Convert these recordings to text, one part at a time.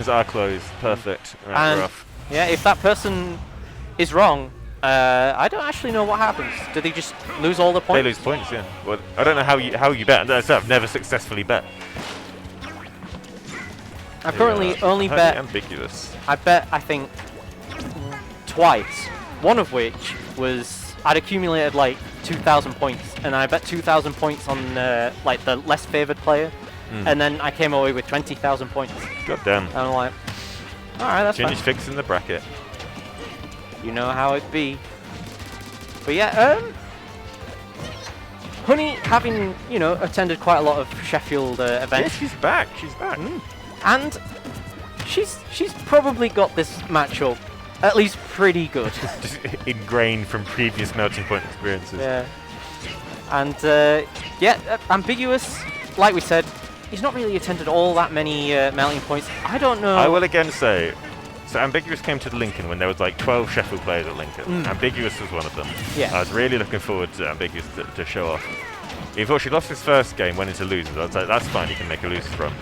His are closed. Perfect. Right, And rough. yeah, if that person is wrong, I don't actually know what happens. Do they just lose all the points? They lose points, yeah. Well, I don't know how you bet. I've never successfully bet. I currently only bet. Ambiguous. I bet, I think, twice. One of which was I'd accumulated like 2,000 points, and I bet 2,000 points on like the less favored player, and then I came away with 20,000 points. God damn. And I'm like, all right, that's Ginny's fine. fixing the bracket. You know how it be. But yeah, Honey, having attended quite a lot of Sheffield events. Yeah, she's back. She's back. And she's probably got this matchup at least pretty good. Just ingrained from previous Melting Point experiences. Yeah. And ambiguous, like we said, he's not really attended all that many Melting Points. I don't know. I will again say, so Ambiguous came to Lincoln when there was like 12 Sheffield players at Lincoln. Ambiguous was one of them. Yeah. I was really looking forward to Ambiguous to show off. He thought she lost his first game, went into losers. I was like, that's fine, he can make a losers run.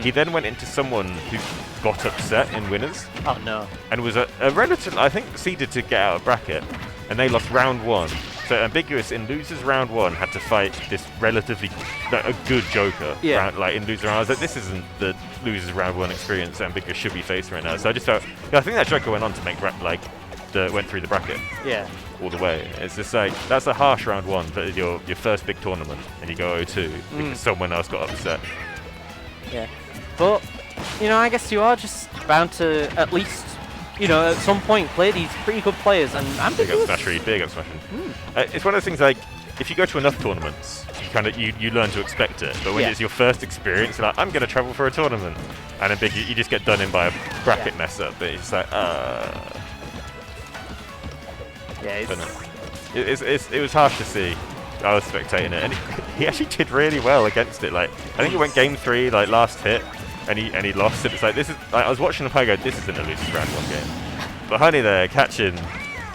He then went into someone who got upset in winners. Oh no. And was a relative, I think, seeded to get out of bracket. And they lost round one. So Ambiguous in losers round one had to fight this relatively a good Joker. Yeah. Like in loser round. I was like, this isn't the losers round one experience Ambiguous should be facing right now. So I just felt, I think that Joker went on to make went through the bracket. Yeah. All the way. It's just like, that's a harsh round one for your first big tournament, and you go 0-2 because someone else got upset. Yeah. But I guess you are just bound to at least at some point play these pretty good players, and Ambiguous. Big up Smashing. It's one of those things like, if you go to enough tournaments, you learn to expect it. But when it's your first experience, you're like, I'm going to travel for a tournament, and you just get done in by a bracket mess up. But it's like, it was harsh to see. I was spectating it, and he actually did really well against it. Like, I think he went game 3, like last hit, and he lost it. It's like, this is. Like, I was watching the play go, this isn't a losing round one game. But Honey there catching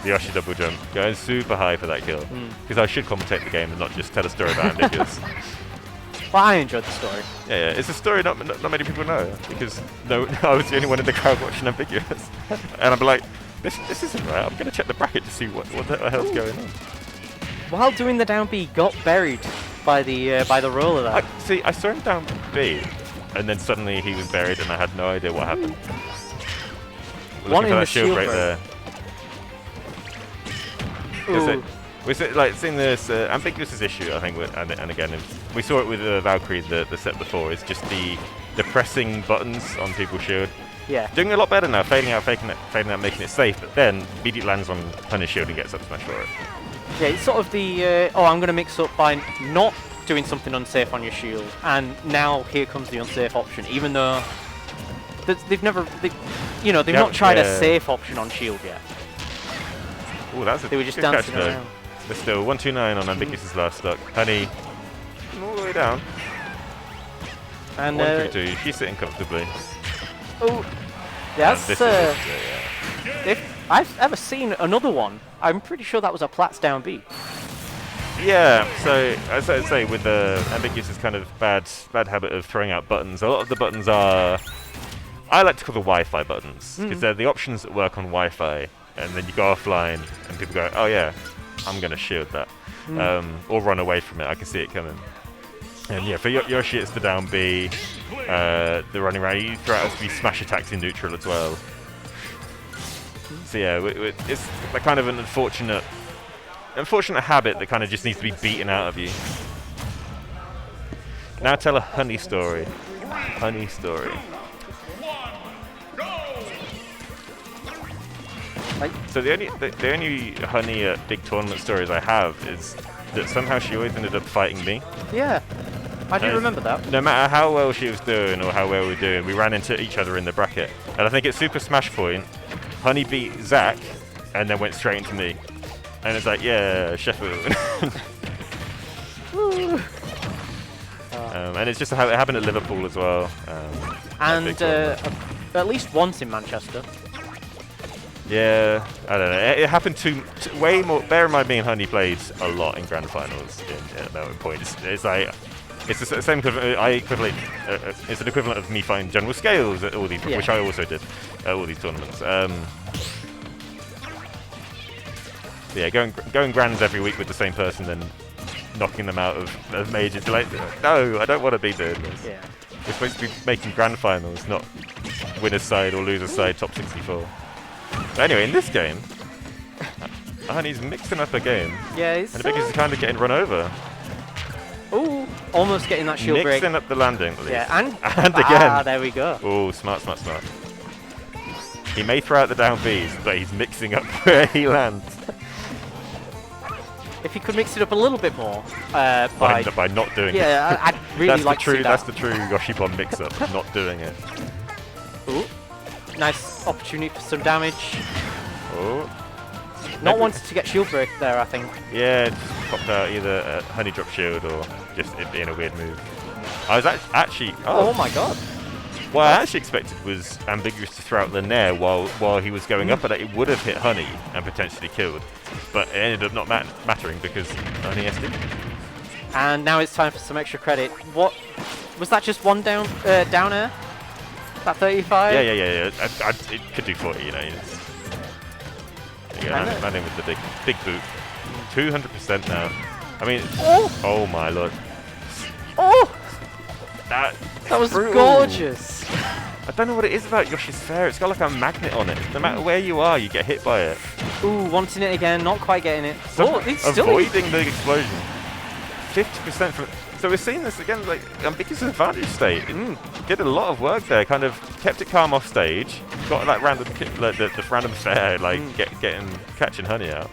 the Yoshi double jump, going super high for that kill. Because I should commentate the game and not just tell a story about Ambiguous. Well, I enjoyed the story. Yeah, it's a story not many people know, because I was the only one in the crowd watching Ambiguous, and I'm like, this isn't right. I'm going to check the bracket to see what the hell's going on. While doing the down B, got buried by the roller there. I saw him down B, and then suddenly he was buried, and I had no idea what happened. One in the shield shield right there. We're seeing this Ambiguous' issue, I think, and again, we saw it with Valkyrie the set before. It's just the pressing buttons on people's shield. Yeah. Doing a lot better now, fading out, making it safe, but then immediately lands on Honey's shield and gets up smash for it. Yeah, it's sort of the I'm going to mix up by not doing something unsafe on your shield, and now here comes the unsafe option, even though they've not tried a safe option on shield yet. Oh, they were just dancing around. But still, 129 on Ambiguous' last stock. Honey, all the way down. And 132, she's sitting comfortably. Oh, that's if I've ever seen another one, I'm pretty sure that was a Platts down B. Yeah, so as I say, with the Ambiguous' kind of bad habit of throwing out buttons, a lot of the buttons are, I like to call the Wi-Fi buttons, because they're the options that work on Wi-Fi, and then you go offline, and people go, oh yeah, I'm going to shield that, or run away from it, I can see it coming. And yeah, for Yoshi it's the down B, the running around, you throw out to be smash attacks in neutral as well. So yeah, it's a kind of an unfortunate habit that kind of just needs to be beaten out of you. Now tell a Honey story. Honey story. So the only Honey big tournament stories I have is that somehow she always ended up fighting me. Yeah, I do remember that. No matter how well she was doing or how well we were doing, we ran into each other in the bracket. And I think at Super Smashpoint, Honey beat Zach and then went straight into me. And it's like, yeah, Sheffield. And it's just how it happened at Liverpool as well. And at least once in Manchester. Yeah, I don't know. It happened to way more. Bear in mind, me and Honey played a lot in grand finals at Melting Point. It's like It's the same equivalent. It's an equivalent of me finding general scales at all these, which I also did at all these tournaments. Yeah, going grands every week with the same person, then knocking them out of majors. Like, no, I don't want to be doing this. Yeah. We're supposed to be making grand finals, not winner's side or loser's side, top 64. But anyway, in this game, Honey's mixing up a game. Yeah, it's and Ambiguous is kind of getting run over. Ooh, almost getting that shield break. Mixing up the landing, at least. Yeah, and again. Ah, there we go. Oh, smart. He may throw out the down Bs, but he's mixing up where he lands. If he could mix it up a little bit more by not doing it. Yeah, I'd really like to see that. That's the true Yoshi bomb mix-up, not doing it. Ooh, nice opportunity for some damage. Oh. Not wanting to get shield break there, I think. Yeah, just popped out either a honey drop shield or just it being a weird move. I was actually... Oh my god. What I actually expected was Ambiguous to throw out the Nair while he was going up, and it would have hit Honey and potentially killed. But it ended up not mattering because Honey SD'd. And now it's time for some extra credit. What was that? Just one down air? That 35? Yeah. It could do 40, you know. Landing with the big boot. 200% now. I mean, oh my lord. Oh! That was gorgeous. I don't know what it is about Yoshi's Fair. It's got like a magnet on it. No matter where you are, you get hit by it. Ooh, wanting it again, not quite getting it. So it's avoiding the explosion. 50% from... So we're seeing this again, like, Ambiguous advantage state. Did a lot of work there, kind of kept it calm off stage, got that random, the random fair, like, catching Honey out.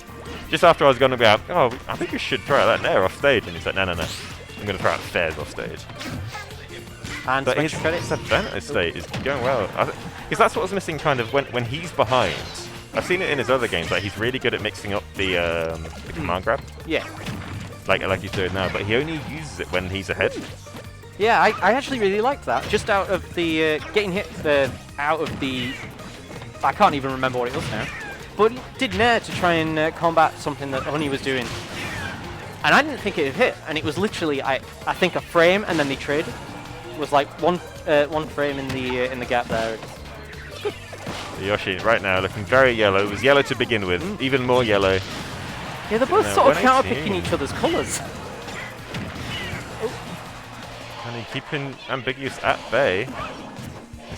Just after I was going to be out, oh, I think we should throw out that Nair off stage, and he's like, no, I'm going to throw out fairs off stage. And but his advantage state is going well. Because that's what was missing kind of when he's behind. I've seen it in his other games, like he's really good at mixing up the command grab. Yeah. Like he's doing now, but he only uses it when he's ahead. Yeah, I actually really liked that. Just out of the getting hit out of the... I can't even remember what it was now. But he did Nair to try and combat something that Honey was doing. And I didn't think it would hit, and it was literally, I think, a frame, and then they traded. It was like one frame in the gap there. Yoshi right now looking very yellow. It was yellow to begin with, even more yellow. Yeah, they're both sort of counter-picking each other's colours. And he keeping Ambiguous at bay.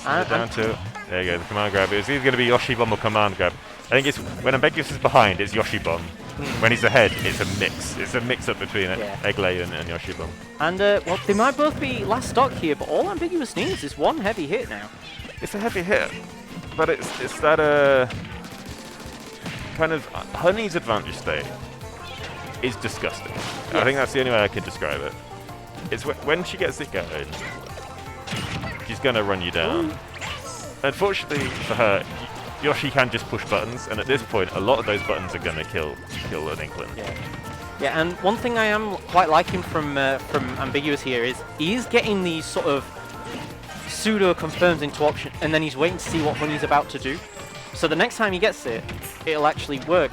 Down to... There you go, the command grab. It's either going to be Yoshi Bomb or command grab. I think it's when Ambiguous is behind, it's Yoshi Bomb. When he's ahead, it's a mix. It's a mix-up between Egglay and Yoshi Bomb. And, well, they might both be last stock here, but all Ambiguous needs is one heavy hit now. It's a heavy hit, but it's that, kind of... Honey's advantage state is disgusting. Yes. I think that's the only way I could describe it. It's when she gets it going, she's going to run you down. Ooh. Unfortunately for her, Yoshi can just push buttons, and at this point, a lot of those buttons are going to kill an Inkling. Yeah, and one thing I am quite liking from Ambiguous here is he's getting these sort of pseudo confirms into option, and then he's waiting to see what Honey's about to do. So the next time he gets it, it'll actually work.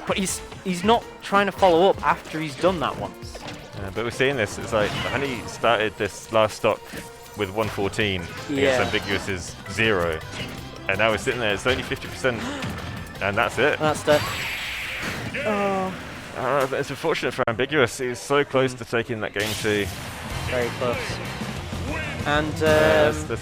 But he's not trying to follow up after he's done that once. But we're seeing this. It's like Honey started this last stock with 114 against Ambiguous's 0. And now we're sitting there, it's only 50%, and that's it. That's it. It's unfortunate for Ambiguous, he's so close to taking that game too. Very close. And